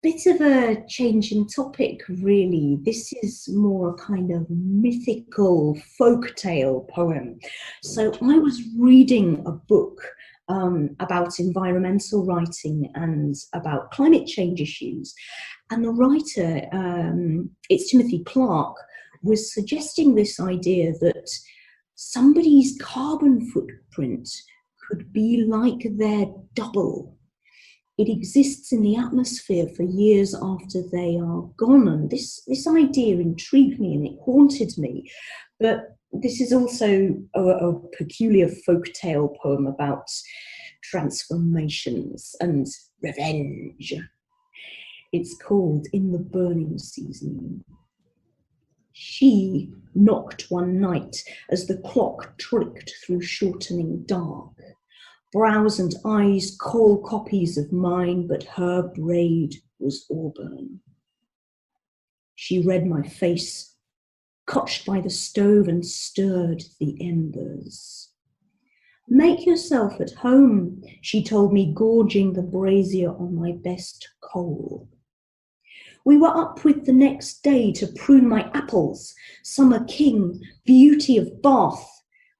bit of a change in topic, really. This is more a kind of mythical folktale poem. So I was reading a book about environmental writing and about climate change issues. And the writer, it's Timothy Clark, was suggesting this idea that somebody's carbon footprint could be like their double. It exists in the atmosphere for years after they are gone. And this idea intrigued me and it haunted me. But this is also a peculiar folktale poem about transformations and revenge. It's called In the Burning Season. She knocked one night as the clock tricked through shortening dark. Brows and eyes coal copies of mine, but her braid was auburn. She read my face, cotched by the stove and stirred the embers. Make yourself at home, she told me, gorging the brazier on my best coal. We were up with the next day to prune my apples, summer king, beauty of Bath.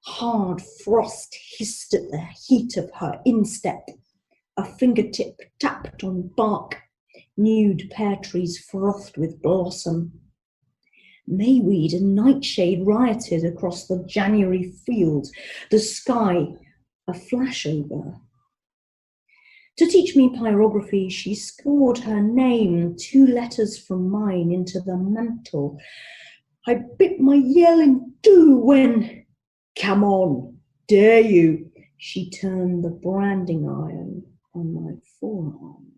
Hard frost hissed at the heat of her instep. A fingertip tapped on bark. Nude pear trees frothed with blossom. Mayweed and nightshade rioted across the January field. The sky a flashover. To teach me pyrography, she scored her name 2 letters from mine into the mantle. I bit my yell in 2 when... Come on, dare you? She turned the branding iron on my forearm.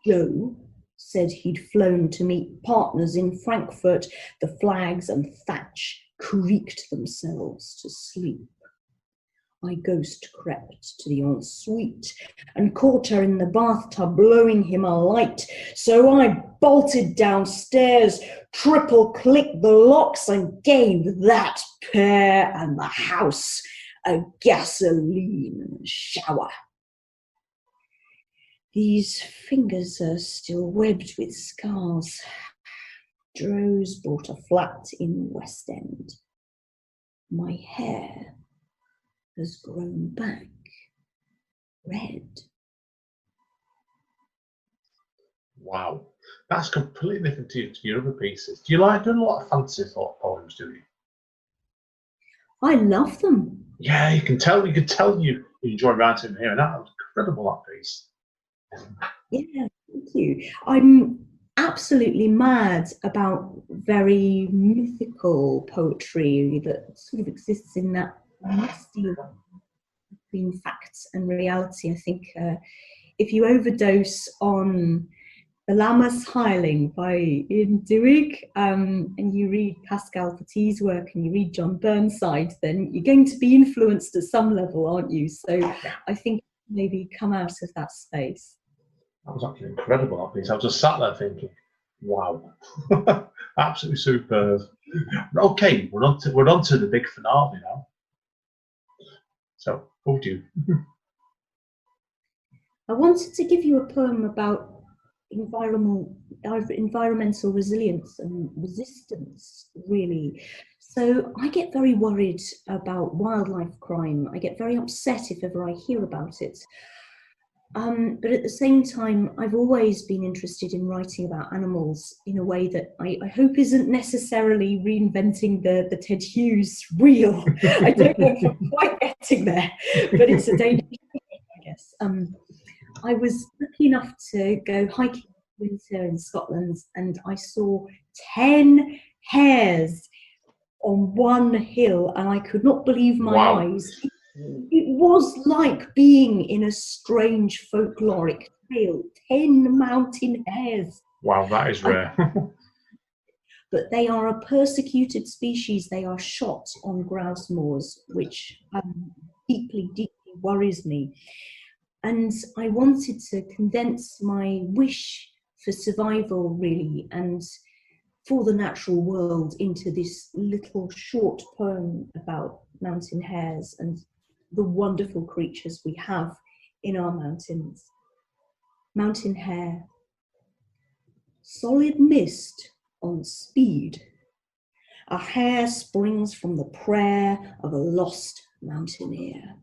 Joe said he'd flown to meet partners in Frankfurt. The flags and thatch creaked themselves to sleep. I ghost crept to the ensuite and caught her in the bathtub, blowing him a light. So I bolted downstairs, triple-clicked the locks and gave that pair and the house a gasoline shower. These fingers are still webbed with scars. Dro's bought a flat in West End. My hair has grown back red.
Wow. That's completely different to your other pieces. Do you like doing a lot of fancy thought poems, do you?
I love them.
Yeah, you can tell you enjoy writing here, and that was incredible, that piece.
Yeah, thank you. I'm absolutely mad about very mythical poetry that sort of exists in that misty between facts and reality. I think if you overdose on The Lammas Hiling by Ian Duig, and you read Pascal Petit's work and you read John Burnside, then you're going to be influenced at some level, aren't you? So I think maybe come out of that space.
That was actually incredible, that piece. I was just sat there thinking, wow, absolutely superb. Okay, we're on to the big finale now. So, over to you.
I wanted to give you a poem about environmental resilience and resistance, really. So I get very worried about wildlife crime. I get very upset if ever I hear about it. But at the same time, I've always been interested in writing about animals in a way that I hope isn't necessarily reinventing the Ted Hughes wheel. I don't know if I'm quite getting there, but it's a dangerous thing, I guess. I was lucky enough to go hiking in winter in Scotland, and I saw 10 hares on one hill, and I could not believe my eyes. It was like being in a strange folkloric tale. 10 mountain hares.
Wow, that is rare.
But they are a persecuted species. They are shot on grouse moors, which deeply, deeply worries me. And I wanted to condense my wish for survival, really, and for the natural world into this little short poem about mountain hares and the wonderful creatures we have in our mountains. Mountain hare. Solid mist on speed. A hare springs from the prayer of a lost mountaineer.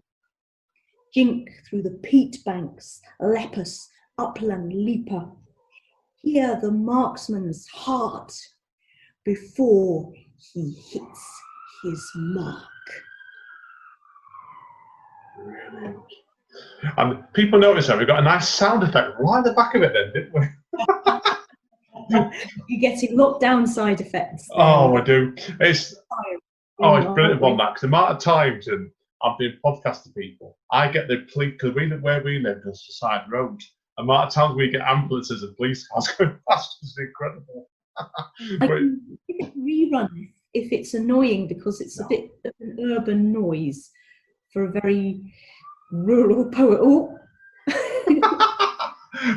Jink through the peat banks, lepus, upland leaper. Hear the marksman's heart before he hits his mark.
Brilliant. And people notice that we've got a nice sound effect right at the back of it then, didn't we?
You're getting lockdown side effects.
Oh, I do. It's brilliant on that, because the amount of times and I've been podcasting people, I get the police, because where we live is the side road. The amount of times we get ambulances and police cars going past is incredible.
I can rerun if it's annoying, because it's a bit of an urban noise for a very rural poet. Oh.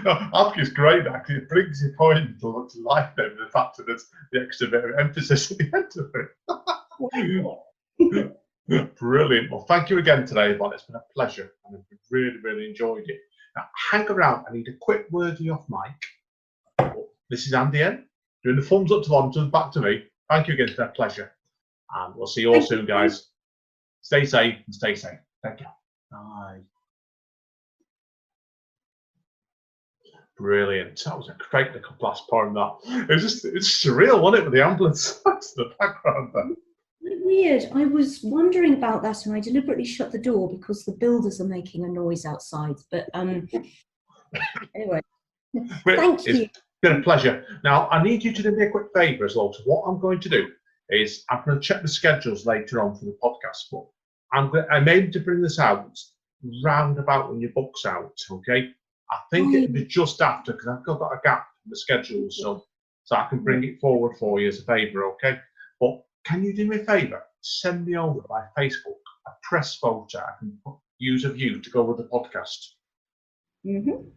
No, I think it's great actually. It brings your point to life then, the fact that there's the extra bit of emphasis at the end of it. Brilliant. Well, thank you again today, Yvonne. It's been a pleasure and I've really, really enjoyed it. Now, hang around. I need a quick word off mic. This is Andy N. Doing the thumbs up to Yvonne, back to me. Thank you again. It's been a pleasure. And we'll see you all soon, guys. Stay safe and stay safe. Thank you. Bye. Brilliant. That was a great little blast poem, that. It's surreal, wasn't it, with the ambulance in the background there.
Weird. I was wondering about that, and I deliberately shut the door because the builders are making a noise outside. But anyway, thank you.
It's been a pleasure. Now, I need you to do me a quick favour as well. So what I'm going to do is I'm going to check the schedules later on for the podcast, but I'm aiming to bring this out round about when your book's out, okay? I think it'll be just after, because I've got a gap in the schedule, so I can bring it forward for you as a favour, okay? But can you do me a favour? Send me over by Facebook a press photo I can use of you to go with the podcast.
Mm-hmm.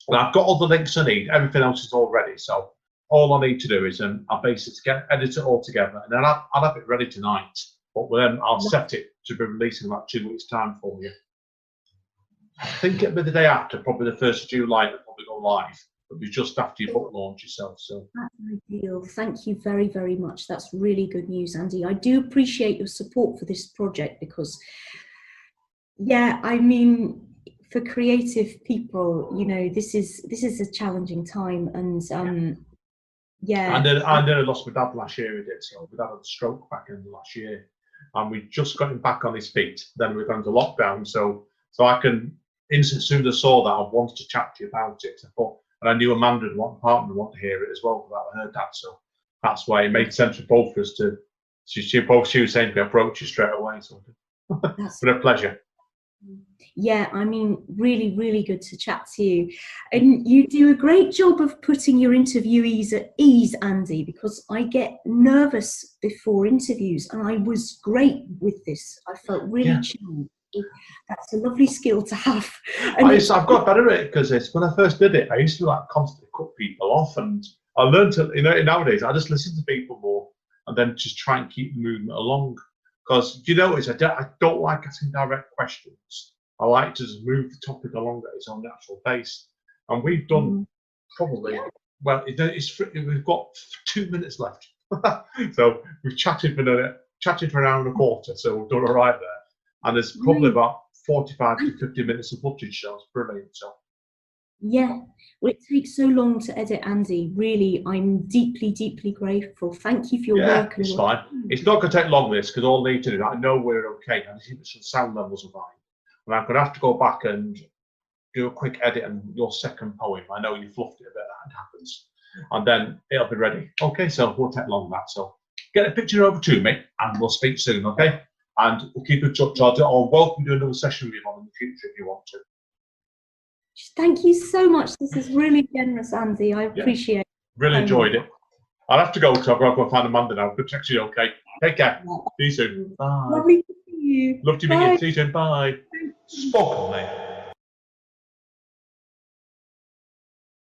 Well, I've got all the links I need. Everything else is all ready, so all I need to do is I'll basically edit it all together, and then I'll have it ready tonight. But then I'll set it to be released in about 2 weeks' time for you. I think it'll be the day after, probably the 1st of July, it'll probably go live. It'll be just after your book launch yourself. So
That's ideal. Thank you very, very much. That's really good news, Andy. I do appreciate your support for this project because, yeah, I mean, for creative people, you know, this is a challenging time, and yeah.
I nearly lost my dad last year. We did so. My dad had a stroke back in the last year, and we just got him back on his feet. Then we got into lockdown, so I can. As soon as I saw that, I wanted to chat to you about it. And I knew Amanda and one partner wanted to hear it as well about her dad. So that's why it made sense for both of us to. She was saying to approach you straight away. So it's been a pleasure.
Yeah, I mean, really, really good to chat to you. And you do a great job of putting your interviewees at ease, Andy, because I get nervous before interviews, and I was great with this. I felt really chilled. That's a lovely skill to have. And
I've got better at it because when I first did it, I used to like constantly cut people off, and I learned to, nowadays I just listen to people more and then just try and keep the movement along. Because you notice I don't like asking direct questions. I like to just move the topic along at its own natural pace. And we've done probably, well, we've got 2 minutes left. So we've chatted for an hour and a quarter, so we've done all right there. And there's probably about 45 to 50 minutes of footage, so it's brilliant. So.
Yeah, well, it takes so long to edit, Andy. Really, I'm deeply, deeply grateful. Thank you for your work.
It's fine. It's not going to take long, this, because all I need to do, I know we're okay. I think the sound levels are fine. And I'm going to have to go back and do a quick edit on your second poem. I know you fluffed it a bit, that happens. And then it'll be ready. Okay, so it won't take long that. So get a picture over to me, and we'll speak soon, okay? And we'll keep in touch. I'll welcome you to another session with you in the future if you want to.
Thank you so much. This is really generous, Andy. I appreciate it.
Really enjoyed it. I'll have to go because I've got to go find Amanda now. Good to see you, okay? Take care. See you soon. Bye.
Lovely to see you.
Love to meet you. See you soon. Bye. Spoken, mate.